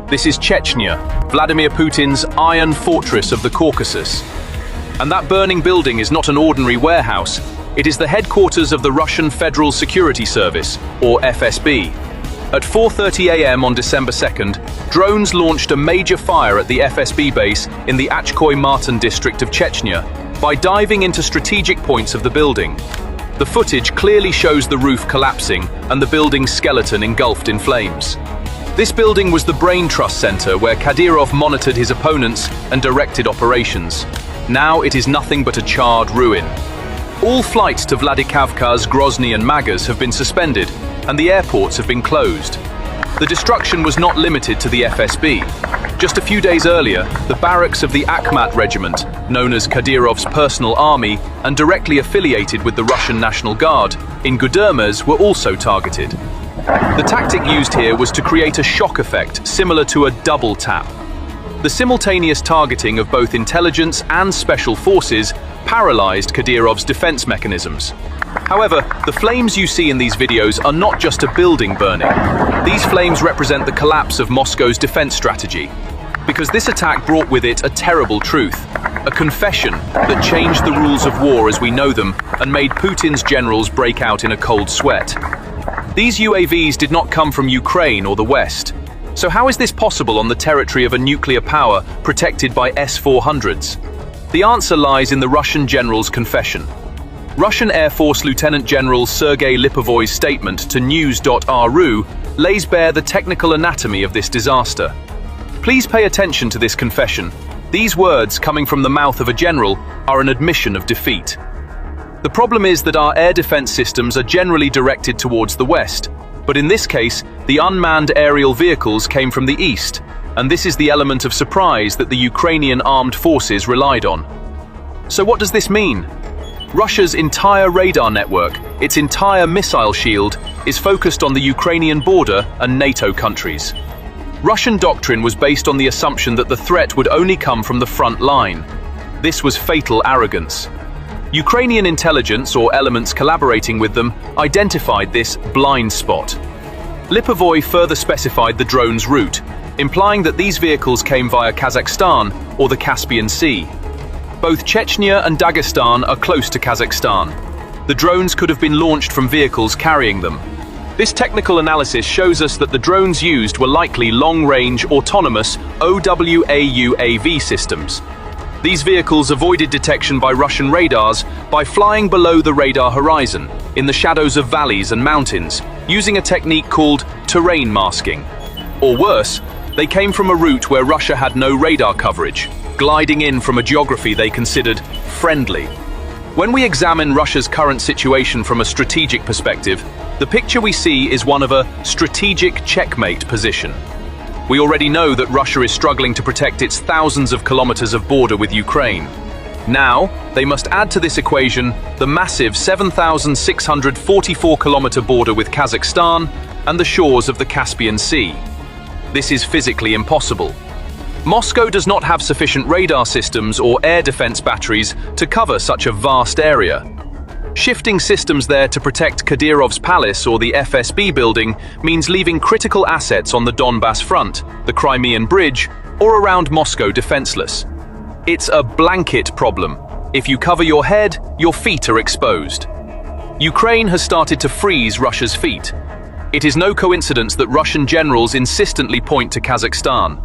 This is Chechnya, Vladimir Putin's iron fortress of the Caucasus. And that burning building is not an ordinary warehouse. It is the headquarters of the Russian Federal Security Service, or FSB. At 4:30 a.m. on December 2nd, drones launched a major fire at the FSB base in the Achkoy Martin district of Chechnya by diving into strategic points of the building. The footage clearly shows the roof collapsing and the building's skeleton engulfed in flames. This building was the brain trust center where Kadyrov monitored his opponents and directed operations. Now it is nothing but a charred ruin. All flights to Vladikavkaz, Grozny and Magaz have been suspended, and the airports have been closed. The destruction was not limited to the FSB. Just a few days earlier, the barracks of the Akhmat regiment, known as Kadyrov's personal army and directly affiliated with the Russian National Guard, in Gudermes were also targeted. The tactic used here was to create a shock effect similar to a double tap. The simultaneous targeting of both intelligence and special forces paralyzed Kadyrov's defense mechanisms. However, the flames you see in these videos are not just a building burning. These flames represent the collapse of Moscow's defense strategy, because this attack brought with it a terrible truth, a confession that changed the rules of war as we know them and made Putin's generals break out in a cold sweat. These UAVs did not come from Ukraine or the West. So how is this possible on the territory of a nuclear power protected by S-400s? The answer lies in the Russian general's confession. Russian Air Force Lieutenant General Sergei Lipovoy's statement to news.ru lays bare the technical anatomy of this disaster. Please pay attention to this confession. These words, coming from the mouth of a general, are an admission of defeat. The problem is that our air defense systems are generally directed towards the west, but in this case, the unmanned aerial vehicles came from the east, and this is the element of surprise that the Ukrainian armed forces relied on. So what does this mean? Russia's entire radar network, its entire missile shield, is focused on the Ukrainian border and NATO countries. Russian doctrine was based on the assumption that the threat would only come from the front line. This was fatal arrogance. Ukrainian intelligence, or elements collaborating with them, identified this blind spot. Lipovoy further specified the drone's route, implying that these vehicles came via Kazakhstan or the Caspian Sea. Both Chechnya and Dagestan are close to Kazakhstan. The drones could have been launched from vehicles carrying them. This technical analysis shows us that the drones used were likely long-range autonomous OWAUAV systems. These vehicles avoided detection by Russian radars by flying below the radar horizon, in the shadows of valleys and mountains, using a technique called terrain masking. Or worse, they came from a route where Russia had no radar coverage, gliding in from a geography they considered friendly. When we examine Russia's current situation from a strategic perspective, the picture we see is one of a strategic checkmate position. We already know that Russia is struggling to protect its thousands of kilometers of border with Ukraine. Now, they must add to this equation the massive 7,644-kilometer border with Kazakhstan and the shores of the Caspian Sea. This is physically impossible. Moscow does not have sufficient radar systems or air defense batteries to cover such a vast area. Shifting systems there to protect Kadyrov's palace or the FSB building means leaving critical assets on the Donbass front, the Crimean Bridge, or around Moscow defenseless. It's a blanket problem. If you cover your head, your feet are exposed. Ukraine has started to freeze Russia's feet. It is no coincidence that Russian generals insistently point to Kazakhstan.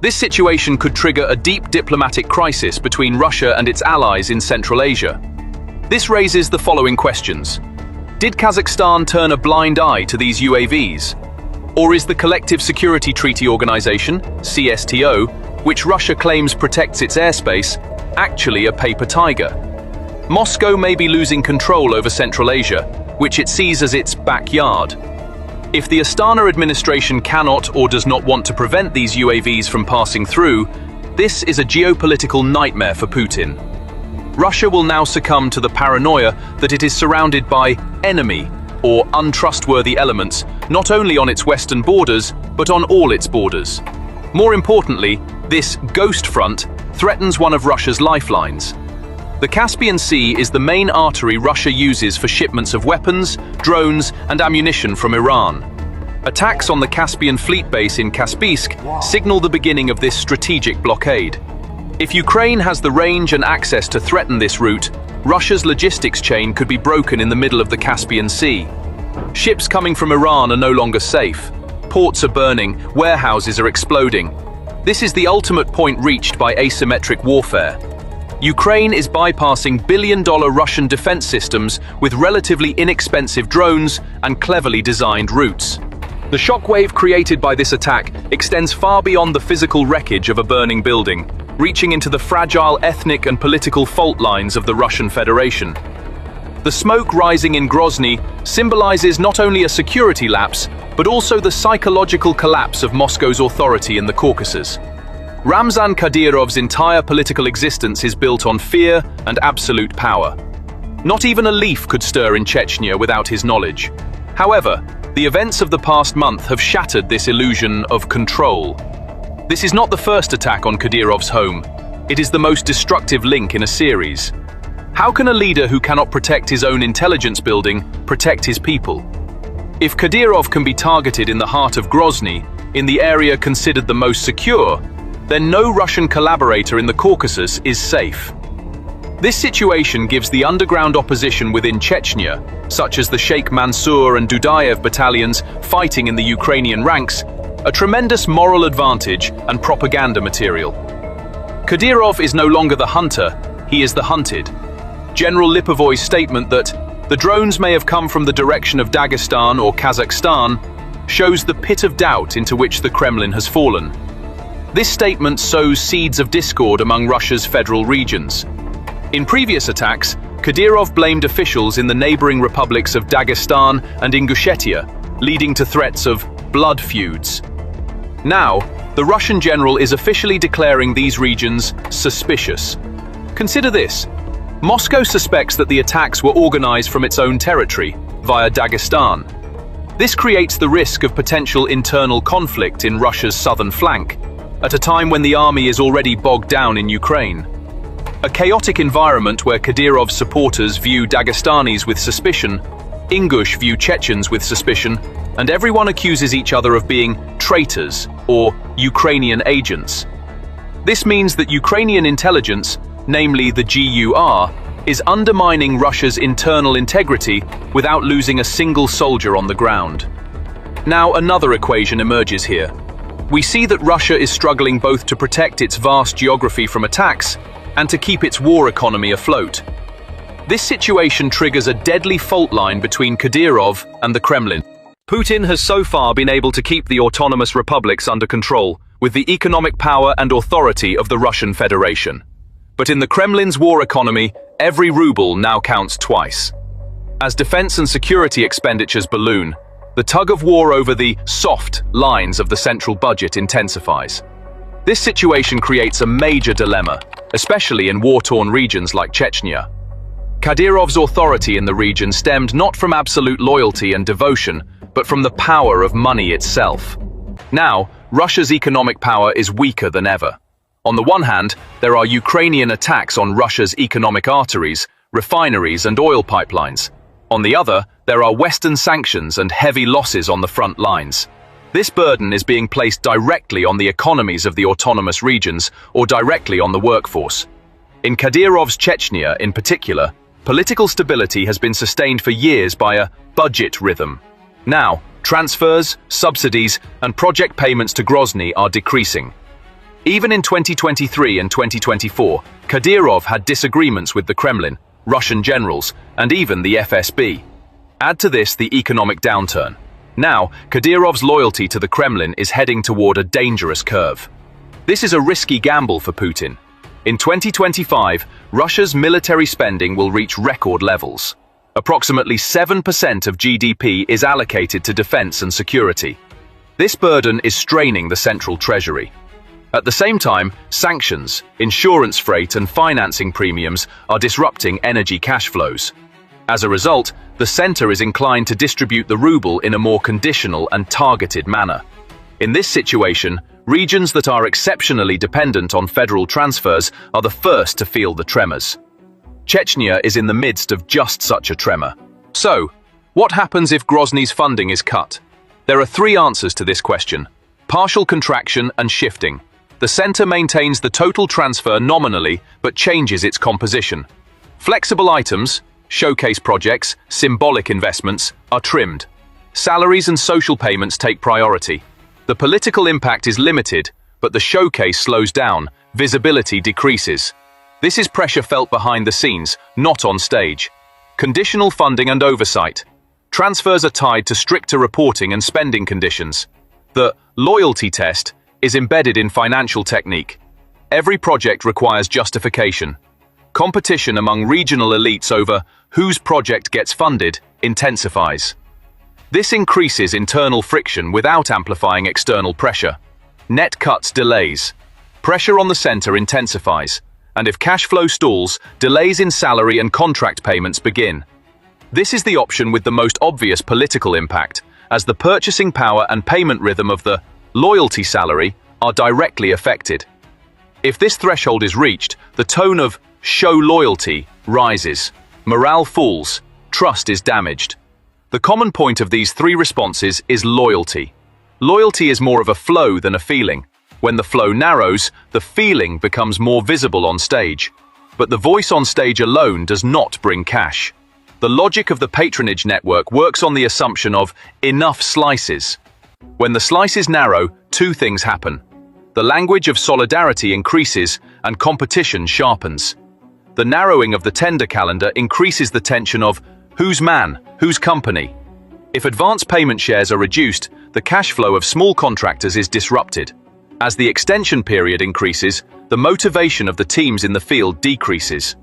This situation could trigger a deep diplomatic crisis between Russia and its allies in Central Asia. This raises the following questions. Did Kazakhstan turn a blind eye to these UAVs? Or is the Collective Security Treaty Organization, CSTO, which Russia claims protects its airspace, actually a paper tiger? Moscow may be losing control over Central Asia, which it sees as its backyard. If the Astana administration cannot or does not want to prevent these UAVs from passing through, this is a geopolitical nightmare for Putin. Russia will now succumb to the paranoia that it is surrounded by enemy or untrustworthy elements, not only on its western borders, but on all its borders. More importantly, this ghost front threatens one of Russia's lifelines. The Caspian Sea is the main artery Russia uses for shipments of weapons, drones, and ammunition from Iran. Attacks on the Caspian fleet base in Kaspiysk signal the beginning of this strategic blockade. If Ukraine has the range and access to threaten this route, Russia's logistics chain could be broken in the middle of the Caspian Sea. Ships coming from Iran are no longer safe. Ports are burning, warehouses are exploding. This is the ultimate point reached by asymmetric warfare. Ukraine is bypassing billion-dollar Russian defense systems with relatively inexpensive drones and cleverly designed routes. The shockwave created by this attack extends far beyond the physical wreckage of a burning building, reaching into the fragile ethnic and political fault lines of the Russian Federation. The smoke rising in Grozny symbolizes not only a security lapse, but also the psychological collapse of Moscow's authority in the Caucasus. Ramzan Kadyrov's entire political existence is built on fear and absolute power. Not even a leaf could stir in Chechnya without his knowledge. However, the events of the past month have shattered this illusion of control. This is not the first attack on Kadyrov's home. It is the most destructive link in a series. How can a leader who cannot protect his own intelligence building protect his people? If Kadyrov can be targeted in the heart of Grozny, in the area considered the most secure, then no Russian collaborator in the Caucasus is safe. This situation gives the underground opposition within Chechnya, such as the Sheikh Mansour and Dudayev battalions fighting in the Ukrainian ranks, a tremendous moral advantage and propaganda material. Kadyrov is no longer the hunter, he is the hunted. General Lipovoy's statement that the drones may have come from the direction of Dagestan or Kazakhstan shows the pit of doubt into which the Kremlin has fallen. This statement sows seeds of discord among Russia's federal regions. In previous attacks, Kadyrov blamed officials in the neighboring republics of Dagestan and Ingushetia, leading to threats of blood feuds. Now, the Russian general is officially declaring these regions suspicious. Consider this. Moscow suspects that the attacks were organized from its own territory, via Dagestan. This creates the risk of potential internal conflict in Russia's southern flank, at a time when the army is already bogged down in Ukraine. A chaotic environment where Kadyrov's supporters view Dagestanis with suspicion, Ingush view Chechens with suspicion, and everyone accuses each other of being traitors or Ukrainian agents. This means that Ukrainian intelligence, namely the GUR, is undermining Russia's internal integrity without losing a single soldier on the ground. Now another equation emerges here. We see that Russia is struggling both to protect its vast geography from attacks and to keep its war economy afloat. This situation triggers a deadly fault line between Kadyrov and the Kremlin. Putin has so far been able to keep the autonomous republics under control, with the economic power and authority of the Russian Federation. But in the Kremlin's war economy, every ruble now counts twice. As defense and security expenditures balloon, the tug of war over the soft lines of the central budget intensifies. This situation creates a major dilemma, especially in war-torn regions like Chechnya. Kadyrov's authority in the region stemmed not from absolute loyalty and devotion, but from the power of money itself. Now, Russia's economic power is weaker than ever. On the one hand, there are Ukrainian attacks on Russia's economic arteries, refineries and oil pipelines. On the other, there are Western sanctions and heavy losses on the front lines. This burden is being placed directly on the economies of the autonomous regions or directly on the workforce. In Kadyrov's Chechnya, in particular, political stability has been sustained for years by a budget rhythm. Now, transfers, subsidies, and project payments to Grozny are decreasing. Even in 2023 and 2024, Kadyrov had disagreements with the Kremlin, Russian generals, and even the FSB. Add to this the economic downturn. Now, Kadyrov's loyalty to the Kremlin is heading toward a dangerous curve. This is a risky gamble for Putin. In 2025, Russia's military spending will reach record levels. Approximately 7% of GDP is allocated to defense and security. This burden is straining the central treasury. At the same time, sanctions, insurance freight and financing premiums are disrupting energy cash flows. As a result, the center is inclined to distribute the ruble in a more conditional and targeted manner. In this situation, regions that are exceptionally dependent on federal transfers are the first to feel the tremors. Chechnya is in the midst of just such a tremor. So, what happens if Grozny's funding is cut? There are three answers to this question: partial contraction and shifting. The center maintains the total transfer nominally, but changes its composition. Flexible items, showcase projects, symbolic investments, are trimmed. Salaries and social payments take priority. The political impact is limited, but the showcase slows down, visibility decreases. This is pressure felt behind the scenes, not on stage. Conditional funding and oversight. Transfers are tied to stricter reporting and spending conditions. The loyalty test is embedded in financial technique. Every project requires justification. Competition among regional elites over whose project gets funded intensifies. This increases internal friction without amplifying external pressure. Net cuts delays. Pressure on the center intensifies, and if cash flow stalls, delays in salary and contract payments begin. This is the option with the most obvious political impact, as the purchasing power and payment rhythm of the loyalty salary are directly affected. If this threshold is reached, the tone of show loyalty rises. Morale falls, trust is damaged. The common point of these three responses is loyalty. Loyalty is more of a flow than a feeling. When the flow narrows, the feeling becomes more visible on stage. But the voice on stage alone does not bring cash. The logic of the patronage network works on the assumption of enough slices. When the slices narrow, two things happen. The language of solidarity increases and competition sharpens. The narrowing of the tender calendar increases the tension of whose man, whose company. If advance payment shares are reduced, the cash flow of small contractors is disrupted. As the extension period increases, the motivation of the teams in the field decreases.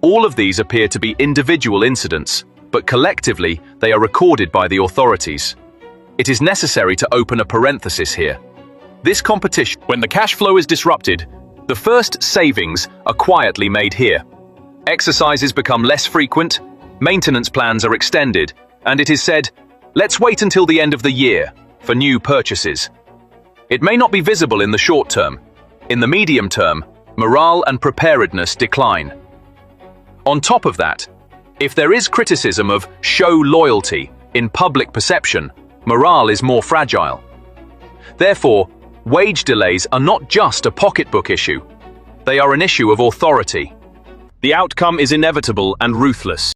All of these appear to be individual incidents, but collectively they are recorded by the authorities. It is necessary to open a parenthesis here. This competition, when the cash flow is disrupted, the first savings are quietly made here. Exercises become less frequent, maintenance plans are extended, and it is said, let's wait until the end of the year for new purchases. It may not be visible in the short term. In the medium term, morale and preparedness decline. On top of that, if there is criticism of show loyalty in public perception, morale is more fragile. Therefore, wage delays are not just a pocketbook issue. They are an issue of authority. The outcome is inevitable and ruthless.